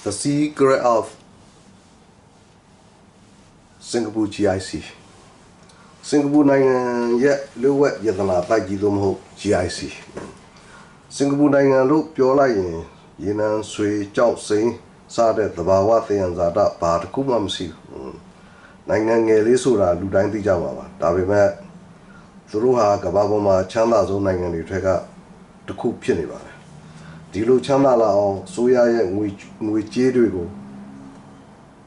The secret of Singapore GIC. Singapore နိုင်ငံရဲ့လူဝက်ယတနာတိုက်ကြီးသို့မဟုတ် GIC စင်ကာပူနိုင်ငံလို့ပြောလိုက်ရင်ရေနံဆွေကြောက်စိမ်းစားတဲ့သဘာဝသယံဇာတဘာတစ်ခုမှမရှိဘူးနိုင်ငံငယ်လေးဆိုတာလူတိုင်းသိကြပါပါဒါပေမဲ့သူတို့ဟာကမ္ဘာပေါ်မှာချမ်းသာဆုံးနိုင်ငံတွေထက်ကတစ်ခုဖြစ်နေပါတယ်ဒီလိုချမ်းသာလာအောင်ဆိုရရဲ့ငွေကြေးတွေကို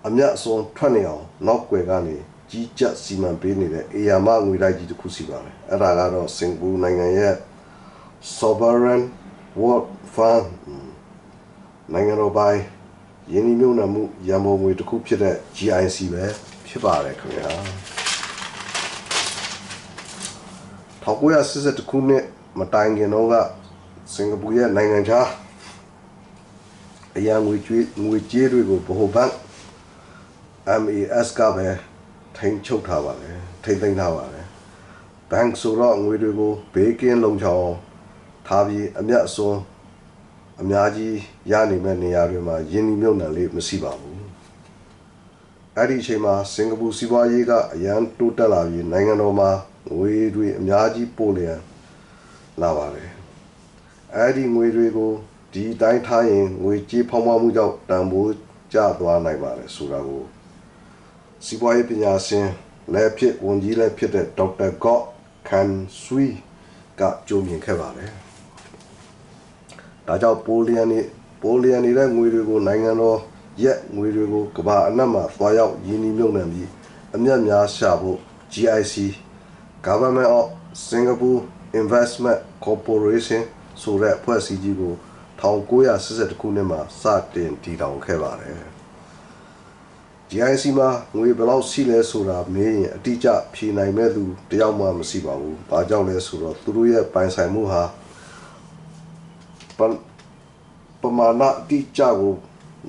အမြတ်အစွန်းထွက်နေအောင်နောက်ွယ်ကနေကြီးကြပ်စီမံပေးနေတဲ့အေယာမငွေတိုက်ကြီးတစ်ခုစီပါတယ်အဲ့ဒါကတော့စင်ကာပူနိုင်ငံရဲ့ Sovereign Wealth Fund နိုင်ငံတော်ပိုင်ယင်းနှမြုံနှံမှုရန်ပုံငွေတစ်ခုဖြစ်တဲ့ GIC ပဲဖြစ်ပါတယ်ခင်ဗျာ1982ခုနှစ်မတိုင်ခင်တော့ကစင်ကာပူရဲ့နိုင်ငံခြားအရာငွေကြေးတွေကိုဗဟိုဘဏ် MAS ကပဲထိန်းချုပ်ထားပါတယ်ထိန်းသိမ်းထားပါတယ်ဘဏ်ဆိုတော့ငွေတွေကိုဘေးကင်းလုံခြုံထားပြီးအမြတ်အစွန်းအများကြီးရနေမဲ့နေရာတွေမှာယင်းနှမြုံနှံလေးမရှိပါဘူးအဲ့ဒီအချိန်မှာစင်ကာပူစီးပွားရေးကအရန်တိုးတက်လာပြီးနိုင်ငံတော်မှာငွေတွေအများကြီးပို့လျက်လာပါတယ်အဲ့ဒီငွေတွေကိုဒီတိုင်းထားရင်ငွေကြေးဖောင်းပွားမှုကြောင့်တန်ဖိုးကျသွားနိုင်ပါတယ်ဆိုတာကိုစီးပွားရေးပညာရှင်လည်းဖြစ်ဝန်ကြီးလည်းဖြစ်တဲ့ဒေါက်တာဂေါ့ခန်ဆွီကကြိုမြင်ခဲ့ပါတယ်ဒါကြောင့်ပိုလီယန်နေတဲ့ငွေတွေကိုနိုင်ငံတော်ရက်ငွေတွေကိုကမ္ဘာအနှံ့မှာသွားရောက်ရင်းနှီးမြှုပ်နှံပြီးအမြတ်များရှာဖို့ GIC Government of Singapore Investment Corporation ဆိုတဲ့အဖွဲ့အစည်းကြီးကို1982ခုနှစ်မှာစတင်တည်ထောင်ခဲ့ပါတယ် GIC မှာငွေဘယ်လောက်ရှိလဲဆိုတာမေးရင်အတိအကျဖြေနိုင်မဲ့သူတယောက်မှမရှိပါဘူး။ဘာကြောင့်လဲဆိုတော့သူတို့ရဲ့ပိုင်ဆိုင်မှုဟာပမာဏအတိအကျကို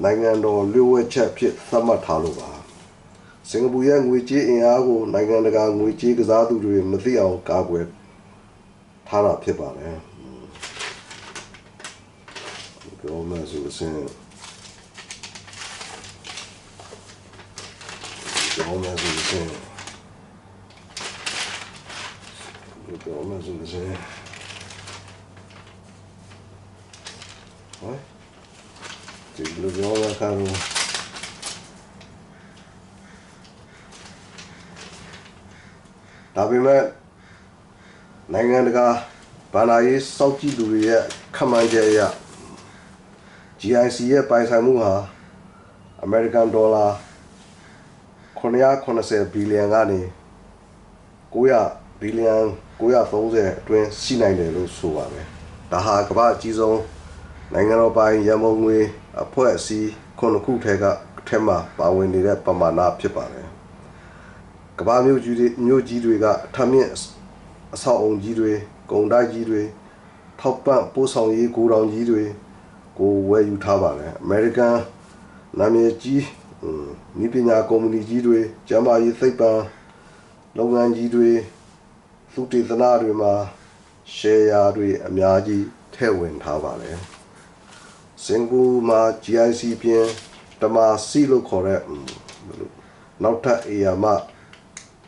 နိုင်ငံတော်လျှို့ဝှက်ချက်ဖြစ်သတ်မှတ်ထားလို့ပါ။စင်ကာပူရဲ့ငွေကြေးအင်အားကိုနိုင်ငံတကာငွေကြေးကစားသူတွေမသိအောင်ကာကွယ်ထားတာဖြစ်ပါတယ်။ပြောမှဆိုရင်ဒါပေမဲ့နိုင်ငံတကာဗန္ဒာရေးစောင့်ကြည့်သူတွေရဲ့ခန့်မှန်းချက်အရ GIC ရဲ့ပိုင်ဆိုင်မှုဟာအမေရိကန်ဒေါ်လာ980ဘီလီယံကနေ900ဘီလီယံ930အတွင်းရှိနိုင်တယ်လို့ဆိုပါတယ်။ဒါဟာကမ္ဘာအကြီးဆုံးနိုင်ငံတော်ပိုင်ရန်ပုံငွေအဖွဲ့အစည်း9ခုထဲမှာပါဝင်နေတဲ့ပမာဏဖြစ်ပါတယ်။ကမ္ဘာမြို့ကြီးတွေကအထက်မြင့်အဆောက်အုံကြီးတွေကုန်တိုက်ကြီးတွေထောက်ပံ့ပို့ဆောင်ရေးဂိုဒေါင်ကြီးတွေကိုဝယ်ယူထားပါတယ်။အမေရိကန်နာမည်ကြီးနိပညာကုမ္ပဏီကြီးတွေကျန်းမာရေးသိပ္ပံလုပ်ငန်းကြီးတွေသုတေသနတွေမှာရှယ်ယာတွေအများကြီးထည့်ဝင်ထားပါတယ်စင်ကာပူမှာ GIC ပြင်တမာစီလို့ခေါ်တဲ့နောက်ထပ်အေယာမ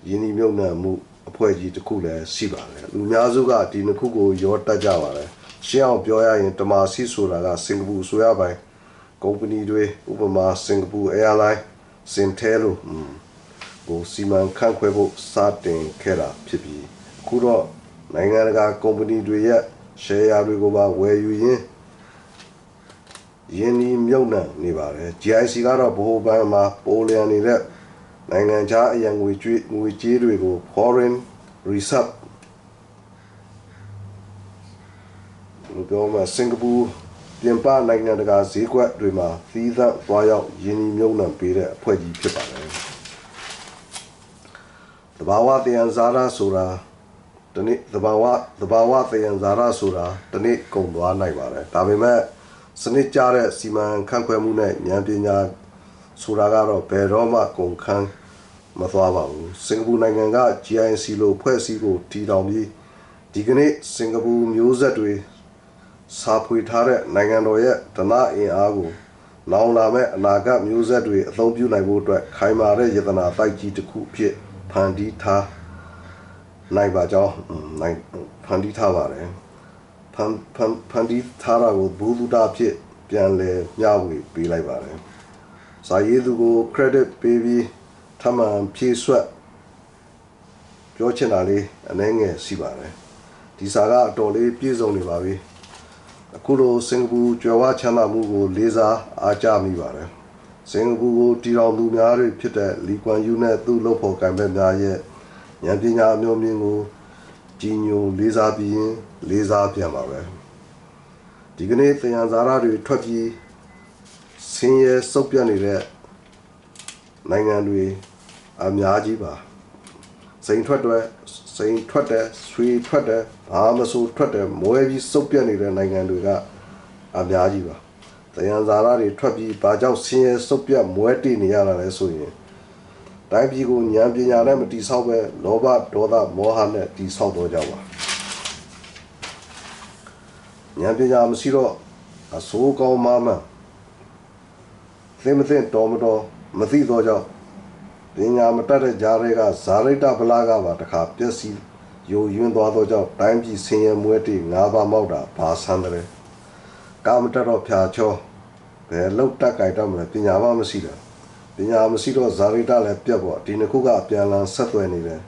ယင်းနှမြုံနှံမှုအဖွဲ့ကြီးတစ်ခုလည်းရှိပါတယ်လူများစုကဒီနှစ်ခုကိုရောတက်ကြပါတယ်ရှင်းအောင်ပြောရရင်တမာစီဆိုတာကစင်ကာပူဆိုရပိုင်းကုမ္ပဏီတွေဥပမာစင်ကာပူ Airline စင်တဲလို့ကိုစီမံခန့်ခွဲဖို့စတင်ခဲ့တာဖြစ်ပြီးအခုတော့နိုင်ငံတကာကုမ္ပဏီတွေရဲ့ share တွေကိုပါဝယ်ယူရင်းယင်းနှမြုံနှံနေပါတယ် GIC ကတော့ဗဟိုဘဏ်မှာပိုလျန်နေတဲ့နိုင်ငံခြားအရန်ငွေကြေးတွေကို foreign reserve လို့ပြောမှာစင်ကာပူပြင်ပနိုင်ငံတကာဈေးကွက်တွေမှာသီးသန့်သွားရောက်ယင်းနှမြုံနှံပေးတဲ့အဖွဲ့ကြီးဖြစ်ပါတယ်။သဘာဝသယံဇာတဆိုတာတနေ့သဘာဝသယံဇာတဆိုတာတနေ့ကုန်သွားနိုင်ပါတယ်။ဒါပေမဲ့စနစ်ကျတဲ့စီမံခန့်ခွဲမှုနဲ့ဉာဏ်ပညာဆိုတာကတော့ဘယ်တော့မှကုန်ခန်းမသွားပါဘူး။စင်ကာပူနိုင်ငံက GIC လို့ဖွဲ့စည်းကိုတည်ထောင်ပြီးဒီကနေ့စင်ကာပူမျိုးဆက်တွေစာဖွေထားတဲ့နိုင်ငံတော်ရဲ့ဓနအင်အားကို နောင်လာမဲ့အနာဂတ်မျိုးဆက်တွေအသုံးပြုနိုင်ဖို့အတွက်ခိုင်မာတဲ့ယတနာတိုက်ကြီးတစ်ခုဖြစ်ဖန်တီးထားနိုင်ပါကြောင်းဖန်တီးထားပါတယ်ဖန်တီးထားတာကိုဘူဒ္ဓဖြစ်ပြန်လဲမျှဝေပေးလိုက်ပါတယ်စာရေးသူကို credit ပေးပြီးထမှန်ဖြည့်ဆွတ်ပြောချင်တာလေးအနည်းငယ်ရှိပါတယ်ဒီစာကအတော်လေးပြည့်စုံနေပါပြီအခုလိုစင်ကာပူကြွယ်ဝချမ်းသာမှုကိုလေးစားအားကျမိပါတယ်စင်ကာပူကိုတည်ထောင်သူများတွေဖြစ်တဲ့လီကွမ်ယူနဲ့သူ့လုပ်ဖော်ကံဘက်များရဲ့ဉာဏ်ပညာအမျိုးမျိုးကိုကြီးညိုလေးစားပြီးရင်လေးစားပြန်ပါပဲဒီကနေ့သင်္ယံဇာရတွေထွက်ပြီးဆင်းရဲစုပ်ပြတ်နေတဲ့နိုင်ငံတွေအများကြီးပါစိန်ထွက်တယ်ဆွေထွက်တယ်ဘာမဆိုထွက်တယ်မွဲပြီးစုပ်ပြတ်နေတဲ့နိုင်ငံတွေကအများကြီးပါသယံဇာရတွေထွက်ပြီးဘာကြောင့်ဆင်းရဲစုပ်ပြတ်မွဲတည်နေရတာလဲဆိုရင်တိုင်းပြည်ကိုဉာဏ်ပညာနဲ့မတည်ဆောက်ပဲလောဘဒေါသမောဟနဲ့တည်ဆောက်တော့ကြပါဉာဏ်ပညာမရှိတော့အဆိုးကောင်းမှသိမသိတော်မတော်မသိတော့ကြောင့်ပညာမတတ်တဲ့ကြားတွေကဇာရိတဗလာကပါတခါပျက်စီးယိုယွင်းသွားတော့ကြောင့်တိုင်းပြည်ဆင်းရဲမွဲတေ၅ပါးမောက်တာဘာဆန်းတယ်ကာမတတ်တော့ဖြာချောဘယ်လောက်တက်ကြိုက်တော့မလဲပညာမှမရှိတာပညာမရှိတော့ဇာရိတလည်းပြတ်ပေါ့ဒီနှစ်ခုကအပြန်လန်ဆက်သွယ်နေတယ်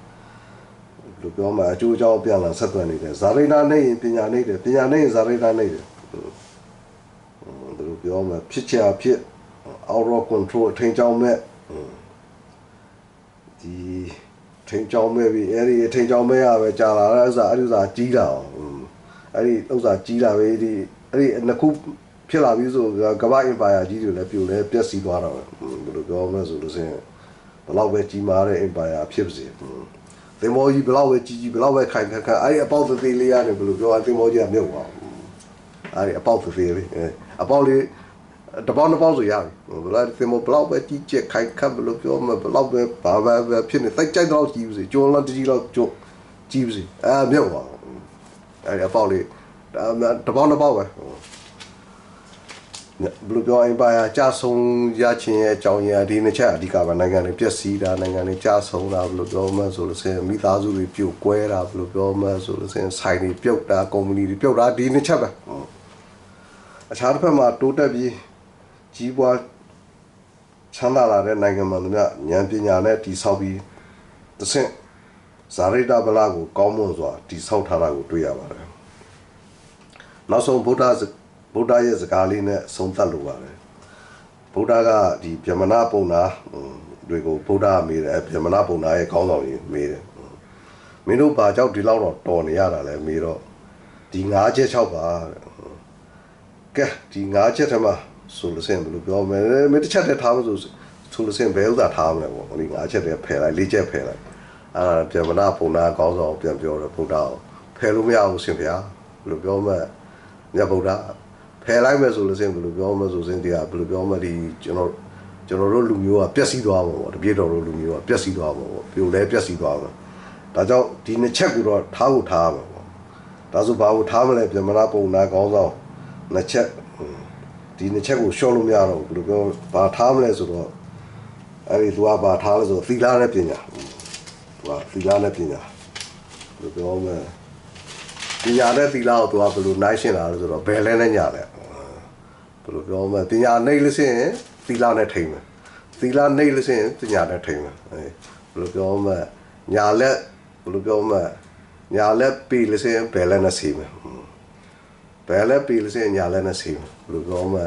လူပြောမှအကျိုးအကြောင်းအပြန်လန်ဆက်သွယ်နေတယ်ဇာရိတနဲ့ရင်ပညာနဲ့တယ်ပညာနဲ့ရင်ဇာရိတနဲ့တယ်လူပြောမှဖြစ်ချာဖြစ် out of control ထိန်ချောင်းမဲ့ဒီထိန်ချောင်းမဲ့ပြီးအဲ့ဒီထိန်ချောင်းမဲ့ရပဲကြာလာတဲ့ဥစ္စာကြီးတာအဲ့ဒီဥစ္စာကြီးလာပဲဒီအဲ့ဒီနှစ်ခုဖြစ်လာပြီးဆိုကမ္ဘာအင်ပါယာကြီးတွေလည်းပြိုလဲပျက်စီးသွားတော့ဘယ်လိုပြောမလဲဆိုလို့စရင်ဘလောက်ပဲကြီးမားတဲ့အင်ပါယာဖြစ်ပါစေသင်္ဘောကြီးဘလောက်ပဲကြီးဘလောက်ပဲခိုင်ခန့်အဲ့ဒီအပေါက်သေးလေးရတယ်ဘယ်လိုပြောသင်္ဘောကြီးကမြုပ်သွားအဲ့ဒီအပေါက်သေးလေးအပေါက်လေးတပေါင်းတစ်ပေါင်းဆိုရပြီဘယ်လိုသင်္ဘောဘလောက်ပဲကြီးကျက်ခိုင်ခန့်ဘယ်လိုပြောမလဲဘလောက်ပဲဘာပဲဖြစ်နေတိုက်ကြိုက်တော့ကြီးပါစေကျုံလောက်ကြီးလောက်ကျုံကြီးပါစေမြုပ်သွားအဲ့ဒီအပေါက်လေးတပေါင်းတစ်ပေါက်ပဲဘယ်လိုပြောအင်ပါယာကြဆုံရချင်းရဲ့အကြောင်းရင်းဒီနှစ်ချက်အဓိကပါနိုင်ငံတွေပျက်စီးတာနိုင်ငံတွေကြဆုံတာဘယ်လိုပြောမှဆိုလို့စင်မိသားစုတွေပြုတ်ကွဲတာဘယ်လိုပြောမှဆိုလို့စင်ဆိုင်တွေပြုတ်တာကုမ္ပဏီတွေပြုတ်တာဒီနှစ်ချက်ပဲအခြားတစ်ဖက်မှာတိုးတက်ပြီးကြီးပွားချမ်းသာလာတဲ့နိုင်ငံမှန်များဉာဏ်ပညာနဲ့တည်ဆောက်ပြီးတစ်ဆင့်ဇာရိတဗလာကိုကောင်းမွန်စွာတည်ဆောက်ထားတာကိုတွေ့ရပါတယ်နောက်ဆုံးဗုဒ္ဓရဲ့စကားလေးနဲ့ဆုံးသက်လိုပါတယ်ဗုဒ္ဓကဒီဗြဟ္မဏပုံနာတွေကိုဗုဒ္ဓမေးတယ်ဗြဟ္မဏပုံနာရဲ့ခေါင်းဆောင်ကြီးမေးတယ်မင်းတို့ဘာကြောင့်ဒီလောက်တော့တော်နေရတာလဲမေးတော့ဒီ၅ချက်၆ပါကဲဒီ၅ချက်ထဲမှာဆိုလို့စင်ဘယ်လိုပြောမလဲမင်းတစ်ချက်တည်းထားမဆိုလို့စင်ဘယ်ဥစ္စာထားမလဲပေါ့ဒီ၅ချက်တည်းဖယ်လိုက်၄ချက်ဖယ်လိုက်ဗြဟ္မဏပုံနာခေါင်းဆောင်ပြန်ပြောတယ်ဗုဒ္ဓကိုဖယ်လို့မရဘူးရှင်ဗျာဘယ်လိုပြောမလဲမြတ်ဗုဒ္ဓဖယ်လိုက်မယ်ဆိုလို့စင်ဘယ်လိုပြောမလဲဆိုစင်တရားဘယ်လိုပြောမလဲဒီကျွန်တော်တို့လူမျိုးကပျက်စီးသွားမှာပေါ့တပြည့်တော်တို့လူမျိုးကပျက်စီးသွားမှာပေါ့ပြိုလဲပျက်စီးသွားမှာဒါကြောင့်ဒီနှစ်ချက်ကိုတော့ထားဖို့ထားမှာပေါ့ဒါဆိုဘာကိုထားမလဲဗြဟ္မဏပုံနာခေါင်းဆောင်နှစ်ချက်ဒီနှစ်ချက်ကိုရှော့လို့မရတော့ဘူးဘယ်လိုပြောဘာထားမလဲဆိုတော့အဲ့ဒီသူကဘာထားလဲဆိုသီလနဲ့ပညာသူကသီလနဲ့ပညာဘယ်လိုပြောမလဲပညာနဲ့သီလကိုသူကဘယ်လိုနိုင်ရှင်းလာလဲဆိုတော့ဘယ်လဲနဲ့ညာလဲဘယ်လိုပြောမလဲပညာနှိမ့်လို့ရှိရင်သီလနဲ့ထိမ့်မယ်သီလနှိမ့်လို့ရှိရင်ပညာနဲ့ထိမ့်မယ်ဘယ်လိုပြောမလဲညာလက်ဘယ်လိုပြောမလဲညာလက်ပြီးလို့ရှိရင်ဘယ်လဲနဲ့စီမယ်ဘယ်လဲပြီးလို့ရှိရင်ညာလက်နဲ့စီမယ်ဘယ်လိုပြောမလဲ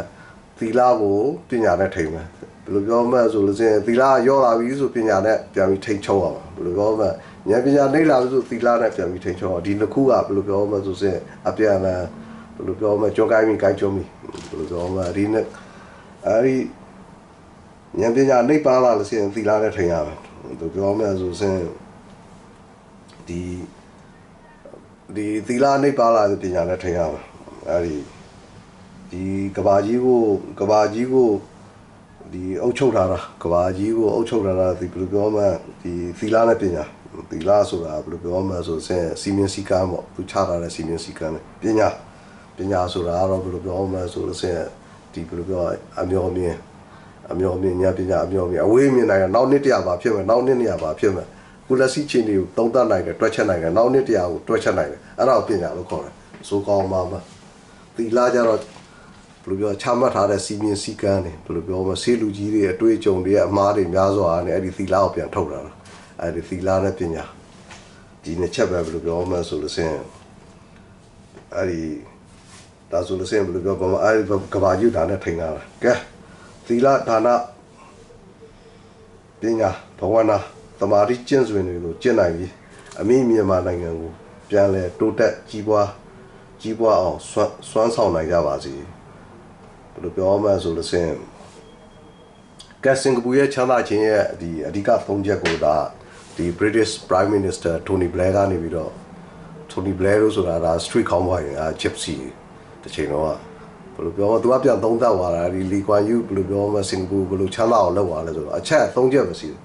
သီလကိုပညာနဲ့ထိမ့်မယ်ဘယ်လိုပြောမလဲဆိုလို့ရှိရင်သီလရောလာပြီဆိုပညာနဲ့ပြန်ပြီးထိန်းချုပ်ရမှာဘယ်လိုပြောမလဲဉာဏ်ပညာနှိမ့်လာပြီဆိုသီလနဲ့ပြန်ပြီးထိန်းချုပ်အောင်ဒီနှစ်ခုကဘယ်လိုပြောမလဲဆိုရင်အပြန်အလှန်ဘယ်လိုပြောမလဲကြုံကိုင်းပြီးကိုင်းကျုံပြီးဘယ်လိုပြောမလဲဒီနဲ့အဲဒီဉာဏ်ပညာနှိမ့်ပါလာလို့ရှိရင်သီလနဲ့ထိန်းရမယ်ဘယ်လိုပြောမလဲဆိုရင်ဒီသီလနှိမ့်ပါလာတဲ့ပညာနဲ့ထိန်းရမယ်အဲဒီကဘာကြီးကိုဒီအုပ်ချုပ်ထားတာကဘာကြီးကိုအုပ်ချုပ်ထားတာဒီဘယ်လိုပြောမလဲဒီသီလနဲ့ပညာသီလဆိုတာဘယ်လိုပြောမလဲဆိုရင်စီမင်းစီကံပေါ့သူချထားတဲ့စီမင်းစီကံနဲ့ပညာဆိုတာကတော့ဘယ်လိုပြောမလဲဆိုလို့စင်ဒီ ဒီဘယ်လိုပြောအမျော်မြင်ညာပညာအမျော်မြင်အဝေးမြင်နိုင်တယ်နောက်နှစ်တရာပါဖြစ်မယ်နောက်နှစ်နေရာပါဖြစ်မယ်ကုလစီချင်းတွေကိုသုံးသပ်နိုင်တယ်တွက်ချက်နိုင်တယ်နောက်နှစ်တရာကိုတွက်ချက်နိုင်တယ်အဲ့ဒါကိုပညာလို့ခေါ်တယ်ဆိုကောင်းမှာသီလကြတော့ဘယ်လိုပြောချမှတ်ထားတဲ့စီမင်းစည်းကမ်းတွေဘယ်လိုပြောမဆေးလူကြီးတွေအတွေ့အကြုံတွေအမှားတွေများစွာနဲ့အဲ့ဒီသီလကိုပြန်ထုတ်တာအဲ့ဒီသီလနဲ့ပညာဒီနှစ်ချက်ပဲဘယ်လိုပြောမလဲဆိုလို့စင်အဲ့ဒီဒါဆိုလို့စင်ဘယ်လိုပြောဘာမှအဲ့ကဘာယူတာနဲ့ထိန်လာတာကဲသီလဒါနပညာဘဝနာသမာဓိကျင့်စွင်တွေလို့ကျင့်နိုင်ပြီအမိမြန်မာနိုင်ငံကိုပြန်လဲတိုးတက်ကြီးပွားအောင်စွမ်းဆောင်နိုင်ကြပါစေဘယ်လိုပြောမှဆိုလို့စင်ကစင်ကာပူရဲ့ချမ်းသာခြင်းရဲ့ဒီအဓိက3ချက်ကိုဒါဒီ British Prime Minister Tony Blair ကနေပြီးတော့ Tony Blair လို့ဆိုတာဒါ street cowboy gypsy တစ်ချိန်တော့ဘယ်လိုပြောသူကပြန်သုံးသပ်သွားတာဒီလီကွမ်ယူဘယ်လိုပြောမှစင်ကာပူဘယ်လိုချမ်းသာအောင်လုပ်သွားလဲဆိုတော့အချက်3ချက်ပဲရှိတယ်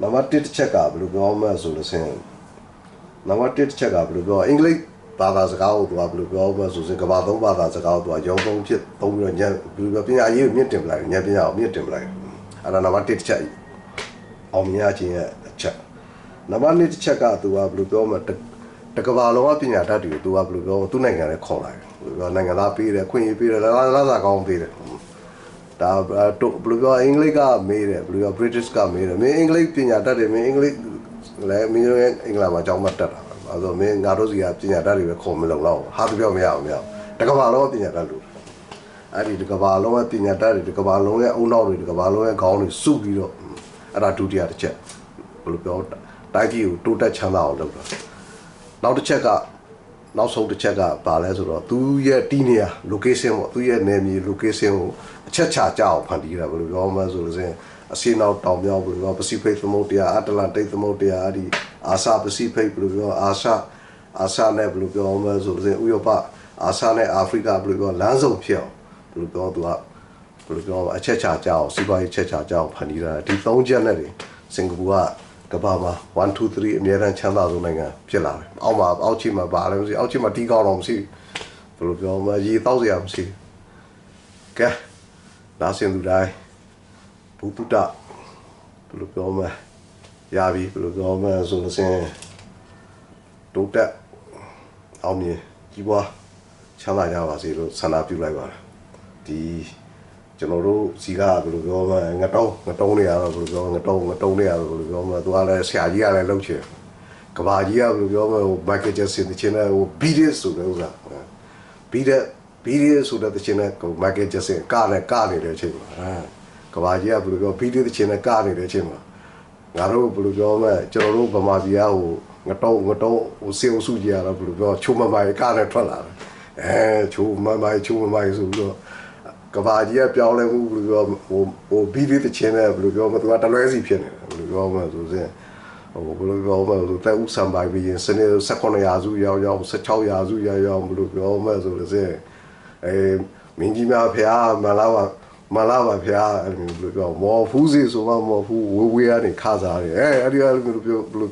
နံပါတ်1တစ်ချက်ကဘယ်လိုပြောမှဆိုလို့စင်နံပါတ်1တစ်ချက်ကဘယ်လိုပြောအင်္ဂလိပ်ဘာသာစကားကိုသူကဘယ်လိုပြောမှဆိုရင်ကဘာသုံးဘာသာစကားကိုသူကရုံသုံးဖြစ်သုံးပြီးတော့ညံဘယ်လိုပညာရေးကိုမြင့်တင်ပလိုက်ညံပညာကိုမြင့်တင်ပလိုက်အဲ့ဒါနံပါတ်1တစ်ချက်အောင်မြင်ခြင်းရဲ့အချက်နံပါတ်2တစ်ချက်ကသူကဘယ်လိုပြောမှတကဘာလုံးကပညာတတ်တွေကိုသူကဘယ်လိုပြောသူ့နိုင်ငံနဲ့ခေါ်လိုက်တယ်နိုင်ငံသားပေးတယ်ခွင့်ရေးပေးတယ်လာစာကောင်းပေးတယ်ဒါဘယ်လိုပြောအင်္ဂလိပ်ကမေးတယ်ဘယ်လိုပြော British ကမေးတယ်မင်းအင်္ဂလိပ်ပညာတတ်တယ်မင်းအင်္ဂလိပ်လည်းမင်းရဲ့အင်္ဂလိပ်မှာအကြောင်းမတက်တာအဲ့တော့မင်းငါတို့စီကပညာတတ်တွေပဲခေါ်မလုံတော့ဟာသူပြောမရအောင်တကဘာလုံးပညာတတ်လို့အဲ့ဒီတကဘာလုံးရဲ့ပညာတတ်တွေတကဘာလုံးရဲ့အုံနောက်တွေတကဘာလုံးရဲ့ခေါင်းတွေစုပြီးတော့အဲ့ဒါဒုတိယတစ်ချက်ဘယ်လိုပြောတိုက်ကြီးကိုတိုးတက်ချမ်းသာအောင်လုပ်တာနောက်တစ်ချက်ကနောက်ဆုံးတစ်ချက်ကဘာလဲဆိုတော့သူရဲ့တီးနေရ location ပေါ့သူရဲ့နယ်မြေ location ကိုအချက်ချကြအောင်ဖန်တီးတာဘယ်လိုပြောမှဆိုလို့စရင်အစီနောက်တောင်မြောက်ဘယ်လိုပြော Pacific သမုဒ္ဒရာအတ္တလန္တိတ်သမုဒ္ဒရာအဲ့ဒီအာရှ Pacific ဘယ်လိုပြောအာရှနဲ့ဘယ်လိုပြောမှဆိုလို့စရင်ဥရောပအာရှနဲ့အာဖရိကဘယ်လိုပြောလမ်းစုံဖြစ်အောင်ဘယ်လိုပြောသူကဘယ်လိုပြောအချက်ချကြအောင်စီးပွားရေးချက်ချကြအောင်ဖန်တီးတာဒီ3ချက်နဲ့စင်ကာပူကကဘာမှာ1 2 3အများအားချမ်းသာဆုံးနိုင်ငံဖြစ်လာတယ်။အောက်ချီမှာပါလည်းမရှိအောက်ချီမှာတီးကောင်းတော့မရှိဘယ်လိုပြောမလဲရေတောက်စရာမရှိကဲဒါစင်သူတိုင်းဘူတုတဘယ်လိုပြောမလဲရပြီဘယ်လိုပြောမလဲဆိုလို့စင်တိုးတက်အောင်မြင်ကြီးပွားချမ်းသာကြပါစေလို့ဆန္ဒပြုလိုက်ပါတယ်ဒီကျွန်တော်တို့စီကဘယ်လိုပြောမလဲငတုံးတွေကတော့ဘယ်လိုပြောငတုံးတွေကတော့ဘယ်လိုပြောမလဲသူကလည်းဆရာကြီးကလည်းလှုပ်ချင်ကဘာကြီးကဘယ်လိုပြောမလဲဟို Michael Jackson တခြင်းနဲ့ဟို Beat It ဆိုတဲ့ဥစ္စာ Beat It ဆိုတဲ့တခြင်းနဲ့ဟို Michael Jackson ကလည်းကနေတဲ့အချိန်မှာကဘာကြီးကဘယ်လိုပြော Beat It တခြင်းနဲ့ကနေတဲ့အချိန်မှာငါတို့ဘယ်လိုပြောမလဲကျွန်တော်တို့ဗမာပြည်ကဟိုငတုံးဟိုစေအုပ်စုကြီးကတော့ဘယ်လိုပြောချိုးမမိုင်ကလည်းထွက်လာတယ်ချိုးမမိုင်ဆိုပြီးတော့ကဘာကြီးကပြောင်းလဲမှုဘယ်လိုပြောဟိုဘီဒီတချင်းနဲ့ဘယ်လိုပြောမသူကတလွဲစီဖြစ်နေတယ်ဘယ်လိုပြောမလဲဆိုရင်ဟိုဘယ်လိုပြောမလဲဆိုတဲ့ဥစံပိုင်ပြီးရင်စနေ18ရာစုရောက်16ရာစုရောက်ဘယ်လိုပြောမလဲဆိုလို့စင်မင်းကြီးများဖျားမလာပါဖျားအဲ့လိုဘယ်လိုပြောမော်ဖူးစီဆိုမှမော်ဖူးဝေးကနေခါစားတယ်အဲ့ဒီဘယ်လို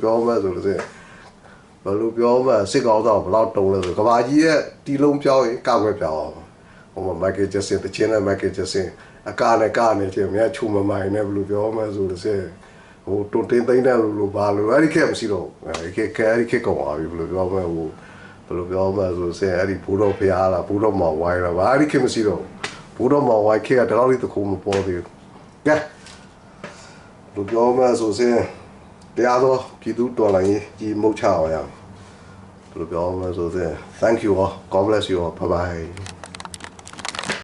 ပြောမလဲဆိုလို့စင်ဘယ်လိုပြောမလဲစစ်ကောင်းတော့ဘယ်လောက်တုံးလဲဆိုကဘာကြီးရဲ့တီလုံးပြောင်းရင်ကောက်ွယ်ပြောင်းအောင်Michael Jackson တခြင်းနဲ့ Michael Jackson အကာနဲ့ကနေချင်းမြတ်ချုံမမိုင်နဲ့ဘယ်လိုပြောမှဆိုလို့ဆိုဟိုတွန်တင်းသိမ့်တယ်လို့ဘာလို့အဲ့ဒီခေတ်မရှိတော့အဲ့ဒီခေတ်ကောင်သွားပြီဘယ်လိုပြောမှဟိုဘယ်လိုပြောမှဆိုစဲအဲ့ဒီဘူတော်ဖျားလားဘူတော်မောင်ဝိုင်းလားဘာအဲ့ဒီခေတ်မရှိတော့ဘူတော်မောင်ဝိုင်းခေတ်ကတလောက်လေးတခုမပေါ်သေးဘူးကဲဘယ်လိုပြောမှဆိုစဲတရားသောပြည်သူတော်လိုင်းကြီးမုတ်ချအောင်ရဘယ်လိုပြောမှဆိုစဲ Thank you all God bless you all bye bye